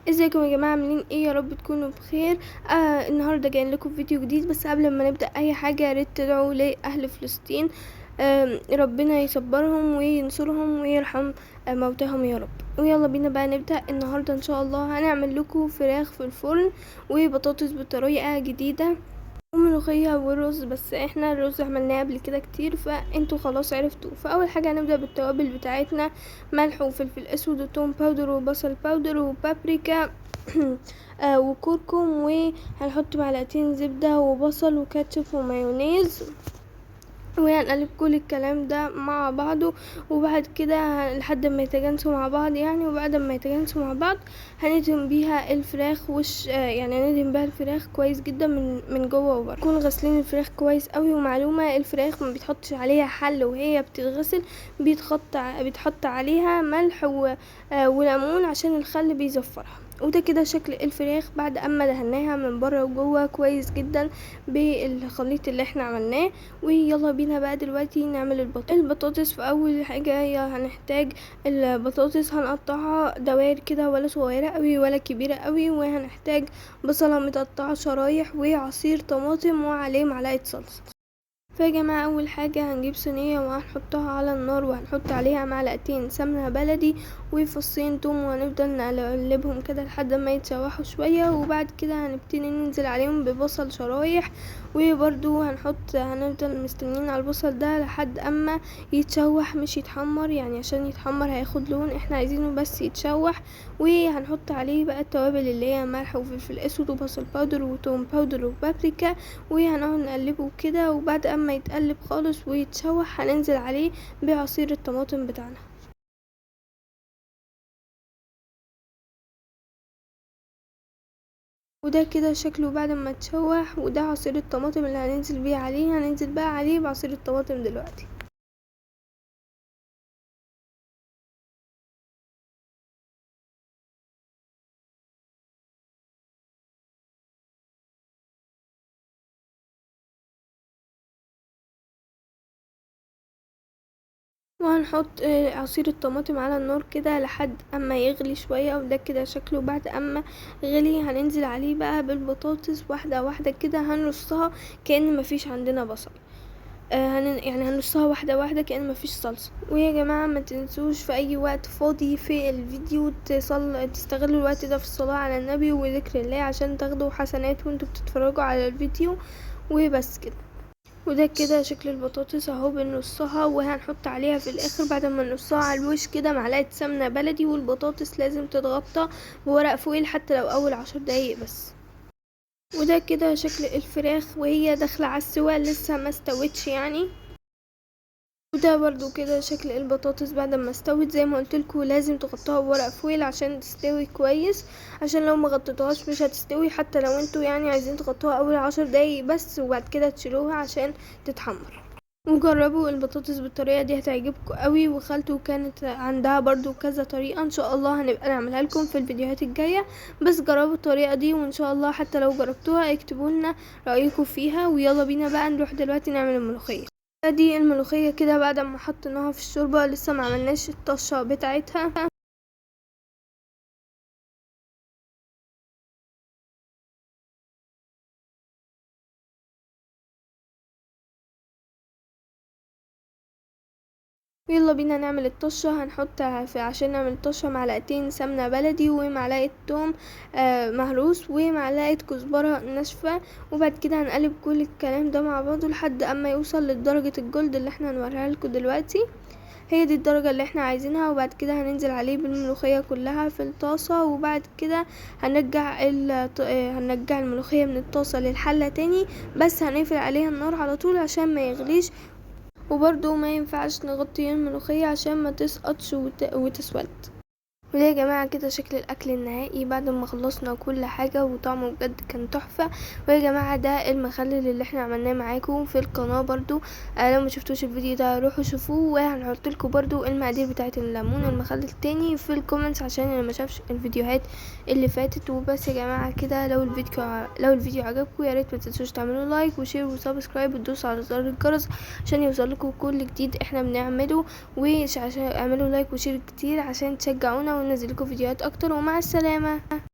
ازيكم يا جماعه؟ عاملين ايه؟ يا رب تكونوا بخير. النهارده جايين لكم فيديو جديد، بس قبل ما نبدا اي حاجه يا ريت تدعوا لاهل فلسطين. ربنا يصبرهم وينصرهم ويرحم موتاهم يا رب. ويلا بينا بقى نبدا النهارده. ان شاء الله هنعمل لكم فراخ في الفرن وبطاطس بطريقه جديده وملوخية ورز، بس احنا الرز عملناه قبل كده كتير فانتوا خلاص عرفتوا. فاول حاجة هنبدأ بالتوابل بتاعتنا: ملح وفلفل اسود وتوم باودر وبصل باودر وبابريكا وكركم، وهنحط معلقتين زبدة وبصل وكاتشب ومايونيز، وهنقلب كل الكلام ده مع بعضه. وبعد كده لحد ما يتجانسوا مع بعض يعني، وبعد ما يتجانسوا مع بعض هندهن بيها الفراخ وش يعني هندهن بيها الفراخ كويس جدا من جوه وبره. نكون غاسلين الفراخ كويس قوي. ومعلومه: الفراخ ما بيتحطش عليها حل وهي بتتغسل، بيتحط عليها ملح وليمون عشان الخل بيزفرها. وده كده شكل الفراخ بعد اما دهناها من بره وجوه كويس جدا بالخليط اللي احنا عملناه. ويلا بينا بقى دلوقتي نعمل البطاطس. في اول حاجة هنحتاج البطاطس، هنقطعها دوائر كده، ولا صغيرة قوي ولا كبيرة قوي. وهنحتاج بصلة متقطعة شرايح وعصير طماطم وعليه معلقة صلصة. فيا جماعة اول حاجة هنجيب صينية وهنحطها على النار، وهنحط عليها معلقتين سمنة بلدي وفصين توم، وهنفضل نقلبهم كده لحد ما يتشوحوا شوية. وبعد كده هنبتدي ننزل عليهم ببصل شرايح، وبرضو هنفضل مستنيين على البصل ده لحد اما يتشوح مش يتحمر، يعني عشان يتحمر هياخد لون، احنا عايزينه بس يتشوح. وهنحط عليه بقى التوابل اللي هي ملح وفلفل اسود وبصل باودر وتوم باودر وبابريكا، وهنقعد نقلبه كده. وبعد اما يتقلب خالص ويتشوح هننزل عليه بعصير الطماطم بتاعنا. وده كده شكله بعد ما اتشوح. وده عصير الطماطم اللي هننزل بيه عليه. هننزل بقى عليه بعصير الطماطم دلوقتي. وهنحط عصير الطماطم على النار كده لحد اما يغلي شوية. وده كده شكله بعد اما غلي. هننزل عليه بقى بالبطاطس واحدة واحدة كده، هنرصها كأن مفيش عندنا بصل. يعني هنرصها واحدة واحدة كأن مفيش صلصة. ويا جماعة ما تنسوش في اي وقت فاضي في الفيديو تستغلوا الوقت ده في الصلاة على النبي وذكر الله، عشان تاخدوا حسنات وانتوا بتتفرجوا على الفيديو. وبس كده. وده كده شكل البطاطس اهو بنرصها، وهنحط عليها في الاخر بعد ما نرصها على الوش كده معلقة سمنة بلدي. والبطاطس لازم تتغطى بورق فويل حتى لو اول 10 دقايق بس. وده كده شكل الفراخ وهي داخلة على السوا، لسه ما استوتش يعني. وده برضو كده شكل البطاطس بعد ما استوت. زي ما قلتلكوا لازم تغطوها بورق فويل عشان تستوي كويس، عشان لو ما غطيتوهاش مش هتستوي، حتى لو انتوا يعني عايزين تغطوها اول 10 دقايق بس، وبعد كده تشيلوها عشان تتحمر. وجربوا البطاطس بالطريقه دي هتعجبكم قوي. وخالته كانت عندها برضو كذا طريقه، ان شاء الله هنبقى نعملها لكم في الفيديوهات الجايه. بس جربوا الطريقه دي، وان شاء الله حتى لو جربتوها اكتبوا لنا رايكم فيها. ويلا بينا بقى نروح دلوقتي نعمل الملوخيه. دي الملوخيه كده بعد ما حطيناها في الشوربه، لسه ما عملناش الطشه بتاعتها. يلا بينا نعمل الطشة. هنحط عشان نعمل الطشة معلقتين سمنة بلدي ومعلقة توم مهروس ومعلقة كزبرة ناشفة. وبعد كده هنقلب كل الكلام ده مع بعضه لحد اما يوصل لدرجة الجلد اللي احنا هنوريها لكم دلوقتي. هي دي الدرجة اللي احنا عايزينها. وبعد كده هننزل عليه بالملوخية كلها في الطاسة. وبعد كده هنرجع الملوخية من الطاسة للحلة تاني، بس هنقفل عليها النار على طول عشان ما يغليش. وبرضو ما ينفعش نغطي الملوخية عشان ما تسقطش وتسود. وده يا جماعة كده شكل الاكل النهائي بعد ما خلصنا كل حاجة، وطعمه بجد كان تحفة. ويا جماعة ده المخلل اللي احنا عملناه معاكم في القناة برضو. لو ما شفتوش الفيديو ده روحوا شوفوه. وهنحط لكم برضو المقادير بتاعة الليمون المخلل تاني في الكومنتس عشان اللي ما شافش الفيديوهات اللي فاتت. وبس يا جماعة كده، لو الفيديو عجبكم يا ريت ما تنسوش تعملوا لايك وشير وسبسكرايب وتدوسوا على زر الجرس عشان يوصل لكم كل جديد احنا بنعمله. عشان اعملوا لايك وشير كتير عشان تشجعونا وننزل لكم فيديوهات اكتر. ومع السلامة.